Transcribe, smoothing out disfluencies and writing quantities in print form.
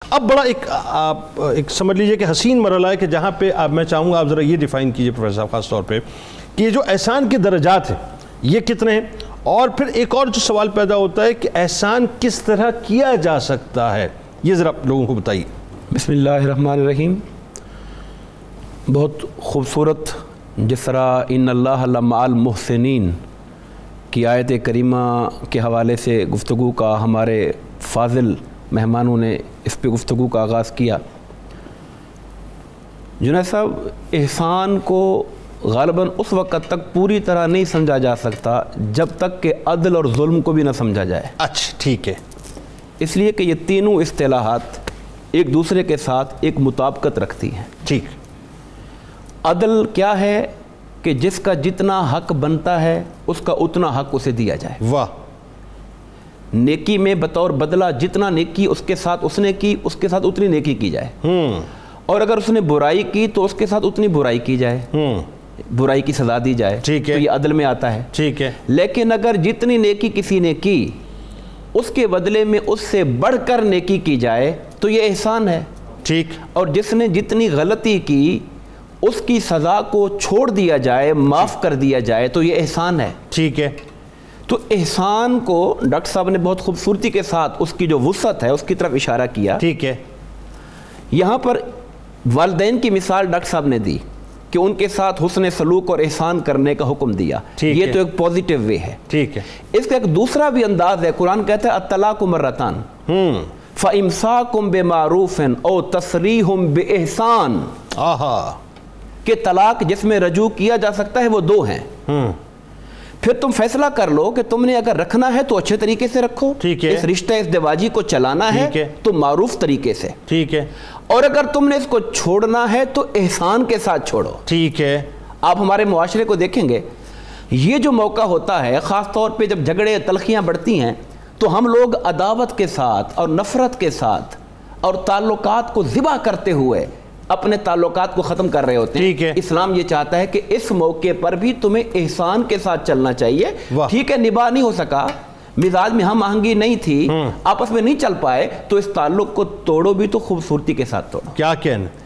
اب بڑا ایک سمجھ لیجئے کہ حسین مرحلہ ہے کہ جہاں پہ اب میں چاہوں گا آپ ذرا یہ ڈیفائن کیجئے پروفیسر صاحب خاص طور پہ کہ یہ جو احسان کے درجات ہیں یہ کتنے ہیں، اور پھر ایک اور جو سوال پیدا ہوتا ہے کہ احسان کس طرح کیا جا سکتا ہے، یہ ذرا لوگوں کو بتائیے۔ بسم اللہ الرحمن الرحیم۔ بہت خوبصورت جس طرح ان اللہ لمع المحسنین کی آیت کریمہ کے حوالے سے گفتگو کا ہمارے فاضل مہمانوں نے اس پہ گفتگو کا آغاز کیا۔ جنید صاحب، احسان کو غالباً اس وقت تک پوری طرح نہیں سمجھا جا سکتا جب تک کہ عدل اور ظلم کو بھی نہ سمجھا جائے۔ اچھا ٹھیک ہے۔ اس لیے کہ یہ تینوں اصطلاحات ایک دوسرے کے ساتھ ایک مطابقت رکھتی ہیں۔ ٹھیک۔ عدل کیا ہے کہ جس کا جتنا حق بنتا ہے اس کا اتنا حق اسے دیا جائے۔ واہ۔ نیکی میں بطور بدلہ جتنا نیکی اس کے ساتھ اس نے کی اس کے ساتھ اتنی نیکی کی جائے، اور اگر اس نے برائی کی تو اس کے ساتھ اتنی برائی کی جائے، برائی کی سزا دی جائے۔ ٹھیک ہے، تو یہ عدل میں آتا ہے۔ ٹھیک ہے۔ لیکن اگر جتنی نیکی کسی نے کی اس کے بدلے میں اس سے بڑھ کر نیکی کی جائے تو یہ احسان ہے۔ ٹھیک۔ اور جس نے جتنی غلطی کی اس کی سزا کو چھوڑ دیا جائے، معاف کر دیا جائے تو یہ احسان ہے۔ ٹھیک ہے۔ تو احسان کو ڈاکٹر صاحب نے بہت خوبصورتی کے ساتھ اس کی جو وسعت ہے اس کی طرف اشارہ کیا۔ ٹھیک ہے۔ یہاں پر والدین کی مثال ڈاکٹر صاحب نے دی کہ ان کے ساتھ حسن سلوک اور احسان کرنے کا حکم دیا۔ یہ تو ایک پازیٹیو وے ہے۔ ٹھیک ہے۔ اس کا ایک دوسرا بھی انداز ہے، قرآن کہتا ہے الطلاق مرتان فَإِمْسَاكُمْ بِمَعْرُوفٍ أَوْ تَسْرِيحٌ بِإِحْسَان، کہ طلاق جس میں رجوع کیا جا سکتا ہے وہ دو ہیں۔ پھر تم فیصلہ کر لو کہ تم نے اگر رکھنا ہے تو اچھے طریقے سے رکھو، اس رشتہ ازدواجی کو چلانا ہے تو معروف طریقے سے، ٹھیک ہے، اور اگر تم نے اس کو چھوڑنا ہے تو احسان کے ساتھ چھوڑو۔ ٹھیک ہے۔ آپ ہمارے معاشرے کو دیکھیں گے، یہ جو موقع ہوتا ہے خاص طور پہ جب جھگڑے تلخیاں بڑھتی ہیں تو ہم لوگ عداوت کے ساتھ اور نفرت کے ساتھ اور تعلقات کو ذبح کرتے ہوئے اپنے تعلقات کو ختم کر رہے ہوتے ہیں۔ اسلام یہ چاہتا ہے کہ اس موقع پر بھی تمہیں احسان کے ساتھ چلنا چاہیے۔ ٹھیک ہے، نباہ نہیں ہو سکا، مزاج میں ہم آہنگی نہیں تھی، آپس میں نہیں چل پائے، تو اس تعلق کو توڑو بھی تو خوبصورتی کے ساتھ توڑو۔ کیا کہنا